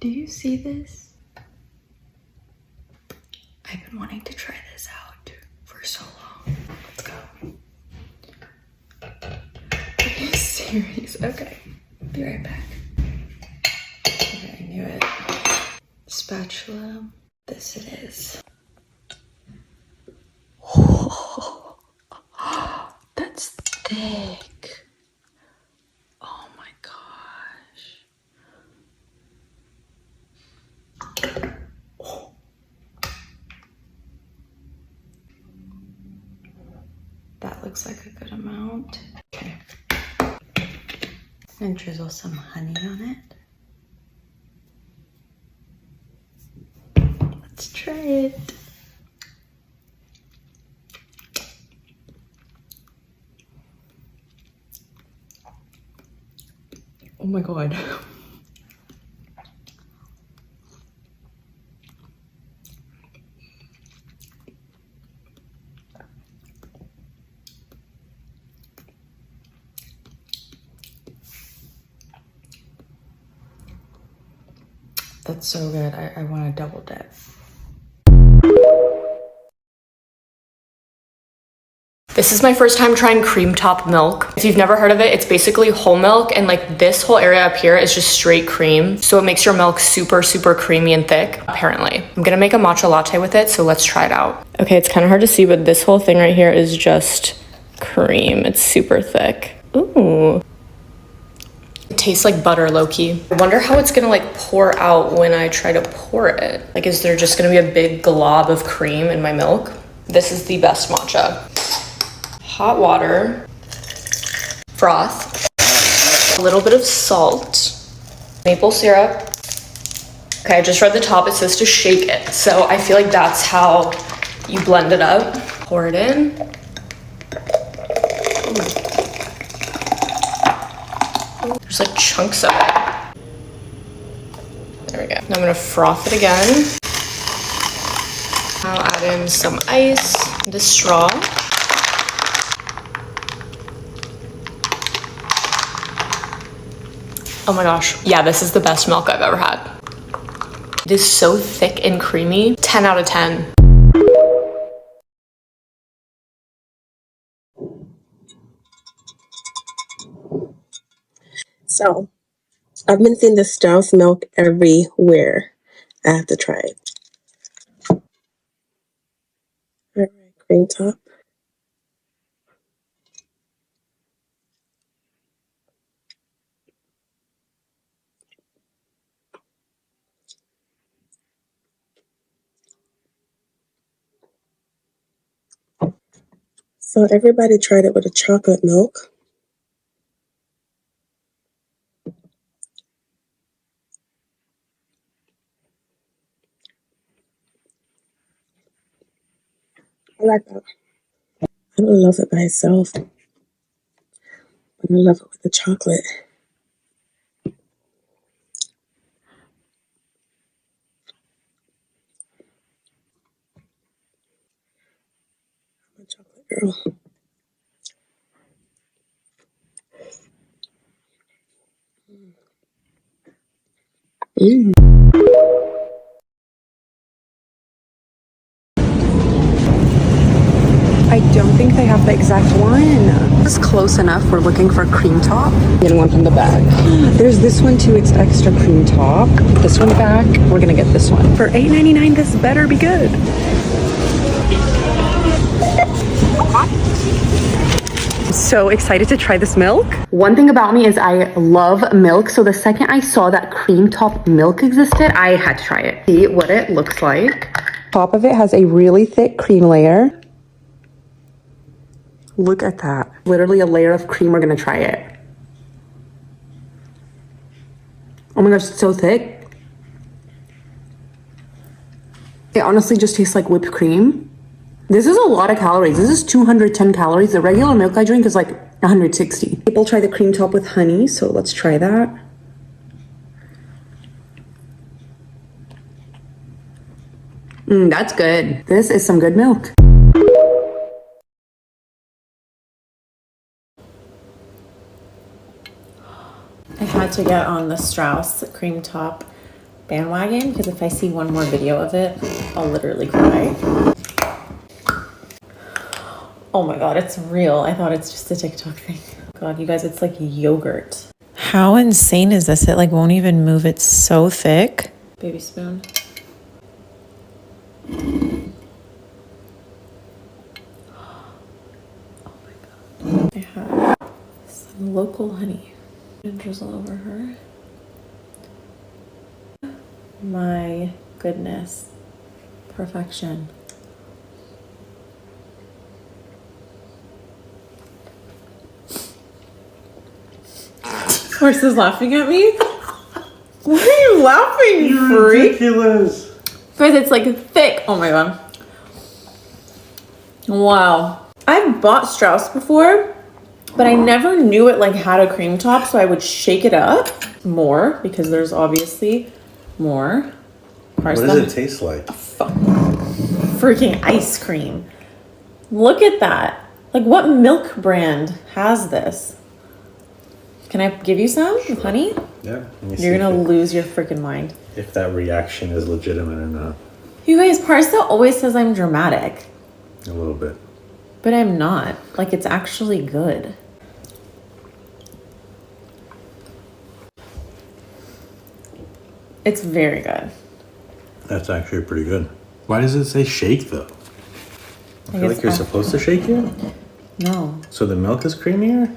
Do you see this? I've been wanting to try this out for so long. Let's go. Are you serious? Okay, be right back. Okay, I knew it. Spatula. This it is. Oh, that's thick. Oh my gosh. Oh. That looks like a good amount. Okay. And drizzle some honey on it. Let's try it. Oh my god. That's so good. I want to double dip. This is my first time trying cream top milk. If you've never heard of it, it's basically whole milk, and like this whole area up here is just straight cream. So it makes your milk super, super creamy and thick, apparently. I'm gonna make a matcha latte with it, so let's try it out. Okay, it's kind of hard to see, but this whole thing right here is just cream. It's super thick. Ooh. It tastes like butter, low-key. I wonder how it's gonna like pour out when I try to pour it. Like, is there just gonna be a big glob of cream in my milk? This is the best matcha. Hot water, froth, a little bit of salt, maple syrup. Okay, I just read the top, it says to shake it. So I feel like that's how you blend it up. Pour it in. Ooh. There's like chunks of it. There we go. Now I'm gonna froth it again. I'll add in some ice, the straw. Oh my gosh. Yeah, this is the best milk I've ever had. It is so thick and creamy. 10 out of 10. So, I've been seeing the Strauss milk everywhere. I have to try it. Alright, cream top. So everybody tried it with a chocolate milk. I like that. I don't love it by itself, but I love it with the chocolate. I'm a chocolate girl. Mm. I don't think they have the exact one. It's close enough. We're looking for cream top. Getting one from the back. There's this one too. It's extra cream top. This one back. We're gonna get this one. For $8.99, this better be good. So excited to try this milk. One thing about me is I love milk. So the second I saw that cream top milk existed, I had to try it. See what it looks like. Top of it has a really thick cream layer. Look at that. Literally a layer of cream. We're gonna try it. Oh my gosh, it's so thick. It honestly just tastes like whipped cream. This is a lot of calories. This is 210 calories. The regular milk I drink is like 160. People try the cream top with honey, so let's try that. That's good. This is some good milk. I had to get on the Strauss cream top bandwagon because if I see one more video of it, I'll literally cry. Oh my god, it's real. I thought it's just a TikTok thing. God, you guys, it's like yogurt. How insane is this? It like won't even move. It's so thick. Baby spoon. I have some local honey and drizzle over her. My goodness. Perfection. Horse is laughing at me. What are you laughing, You're ridiculous. Guys, it's like thick. Oh my god. Wow. I've bought Strauss before, but I never knew it like had a cream top, so I would shake it up more because there's obviously more. What does it taste like? Freaking ice cream. Look at that. Like, what milk brand has this? Can I give you some with honey? Yeah. You're gonna lose your freaking mind. If that reaction is legitimate or not. You guys, Parsa always says I'm dramatic, A little bit. but I'm not. Like, it's actually good. It's very good. That's actually pretty good. Why does it say shake though? I feel like you're supposed to shake it. No. So the milk is creamier?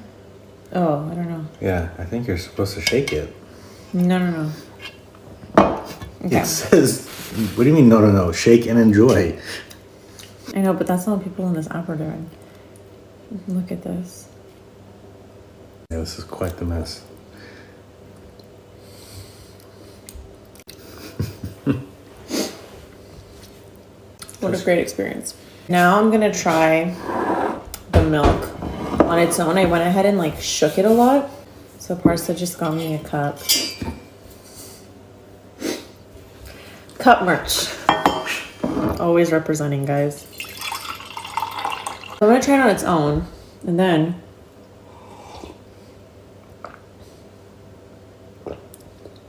Oh, I don't know. Yeah, I think you're supposed to shake it. No. Okay. It says, what do you mean no? Shake and enjoy. I know, but that's not what people in this app are doing. Look at this. Yeah, this is quite the mess. What a great experience. Now I'm gonna try the milk on its own. I went ahead and like shook it a lot. So Parsa just got me a cup. Cup merch. Always representing, guys. I'm gonna try it on its own and then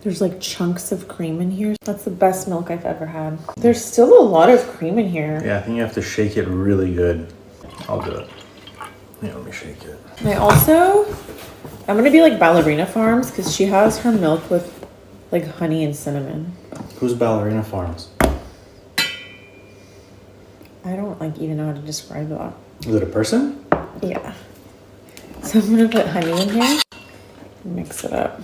there's like chunks of cream in here. That's the best milk I've ever had. There's still a lot of cream in here. Yeah, I think you have to shake it really good. I'll do it. Yeah, let me shake it. I'm gonna be like Ballerina Farms because she has her milk with like honey and cinnamon. Who's Ballerina Farms? I don't like even know how to describe that. Is it a person? Yeah. So I'm gonna put honey in here. Mix it up.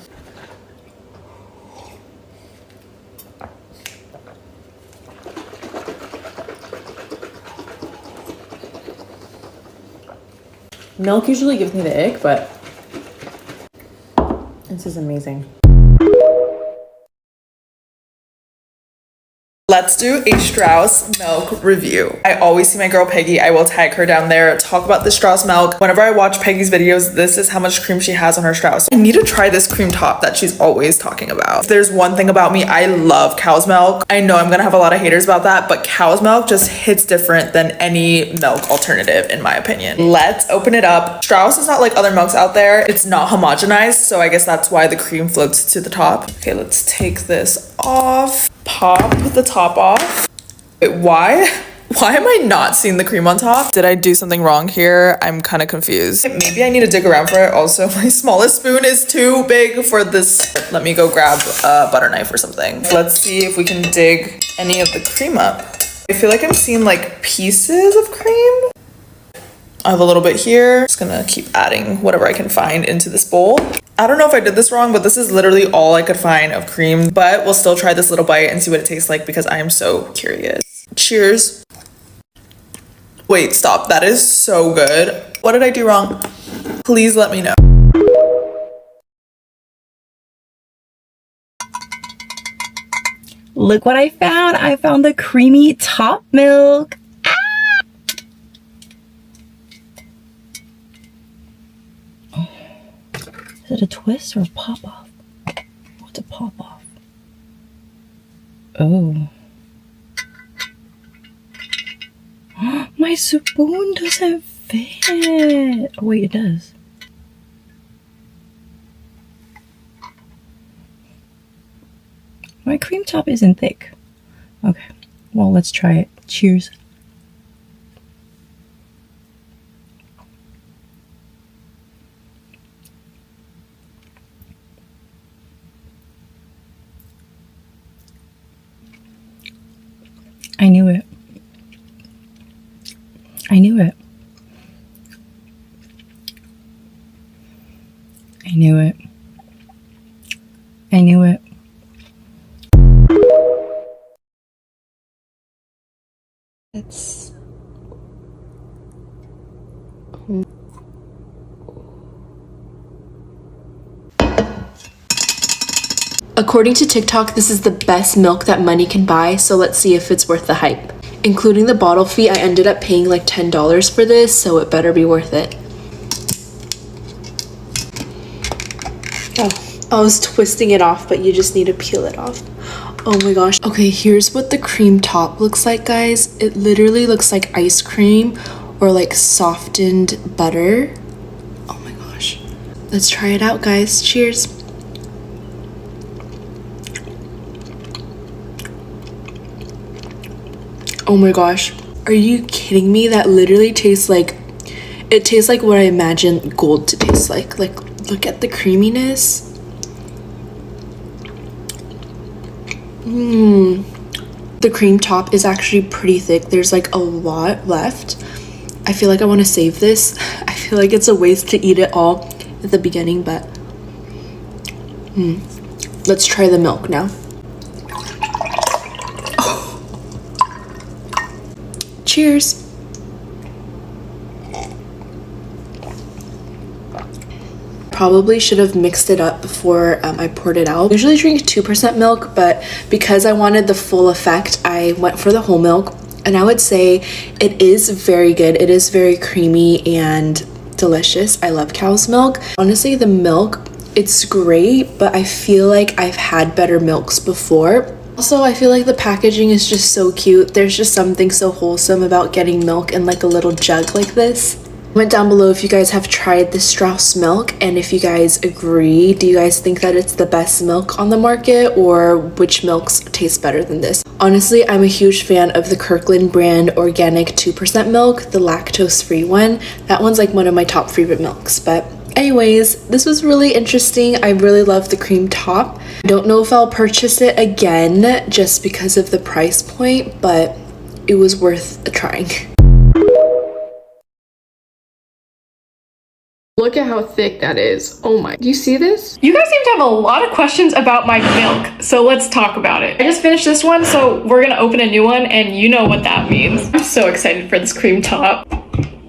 Milk usually gives me the ick, but this is amazing. Let's do a Strauss milk review. I always see my girl Peggy. I will tag her down there, talk about the Strauss milk. Whenever I watch Peggy's videos, this is how much cream she has on her Strauss. I need to try this cream top that she's always talking about. If there's one thing about me, I love cow's milk. I know I'm gonna have a lot of haters about that, but cow's milk just hits different than any milk alternative in my opinion. Let's open it up. Strauss is not like other milks out there. It's not homogenized, so I guess that's why the cream floats to the top. Okay, let's take this off. Pop the top off. Wait, why am I not seeing the cream on top? Did I do something wrong here? I'm kind of confused. Maybe I need to dig around for it. Also, my smallest spoon is too big for this. Let me go grab a butter knife or something. Let's see if we can dig any of the cream up. I feel like I'm seeing like pieces of cream. I have a little bit here. Just gonna keep adding whatever I can find into this bowl. I don't know if I did this wrong, but this is literally all I could find of cream, but we'll still try this little bite and see what it tastes like because I am so curious. Cheers. Wait, stop. That is so good. What did I do wrong? Please let me know. Look what I found. I found the creamy top milk. Is it a twist or a pop off? What's a pop off? Oh. My spoon doesn't fit. Oh, wait, it does. My cream top isn't thick. Okay, well, let's try it. Cheers. I knew it. I knew it. I knew it. I knew it. It's According to TikTok, this is the best milk that money can buy, so let's see if it's worth the hype. Including the bottle fee, I ended up paying like $10 for this, so it better be worth it. Oh, I was twisting it off, but you just need to peel it off. Oh my gosh. Okay, here's what the cream top looks like, guys. It literally looks like ice cream or like softened butter. Oh my gosh. Let's try it out, guys. Cheers. Oh my gosh. Are you kidding me? That literally tastes like, it tastes like what I imagine gold to taste like. Like, look at the creaminess. The cream top is actually pretty thick. There's like a lot left. I feel like I want to save this. I feel like it's a waste to eat it all at the beginning, but let's try the milk now. Oh. Cheers. Probably should have mixed it up before I poured it out. I usually drink 2% milk, but because I wanted the full effect, I went for the whole milk. And I would say it is very good. It is very creamy and delicious. I love cow's milk. Honestly, the milk, it's great, but I feel like I've had better milks before. Also, I feel like the packaging is just so cute. There's just something so wholesome about getting milk in like a little jug like this. Comment down below if you guys have tried the Strauss milk and if you guys agree. Do you guys think that it's the best milk on the market, or which milks taste better than this? Honestly, I'm a huge fan of the Kirkland brand organic 2% milk, the lactose-free one. That one's like one of my top favorite milks. But anyways, this was really interesting. I really love the cream top. I don't know if I'll purchase it again just because of the price point, but it was worth trying. Look at how thick that is. Oh my, do you see this? You guys seem to have a lot of questions about my milk, so let's talk about it. I just finished this one, so we're gonna open a new one, and you know what that means. I'm so excited for this cream top.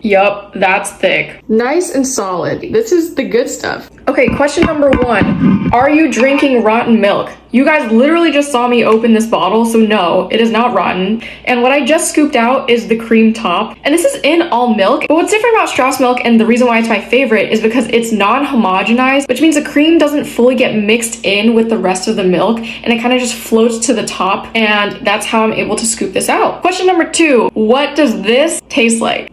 Yup, that's thick. Nice and solid. This is the good stuff. Okay, question number 1. Are you drinking rotten milk? You guys literally just saw me open this bottle, so no, it is not rotten. And what I just scooped out is the cream top. And this is in all milk. But what's different about Strauss milk, and the reason why it's my favorite, is because it's non-homogenized, which means the cream doesn't fully get mixed in with the rest of the milk, and it kind of just floats to the top, and that's how I'm able to scoop this out. Question number 2. What does this taste like?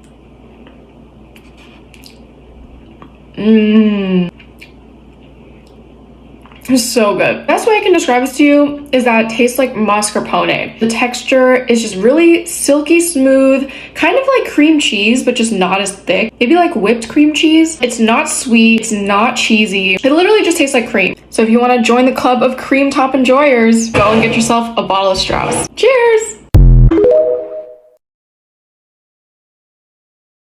It's so good. Best way I can describe this to you is that it tastes like mascarpone. The texture is just really silky smooth, kind of like cream cheese, but just not as thick. Maybe like whipped cream cheese. It's not sweet, it's not cheesy. It literally just tastes like cream. So if you want to join the club of cream top enjoyers, go and get yourself a bottle of Strauss. Cheers!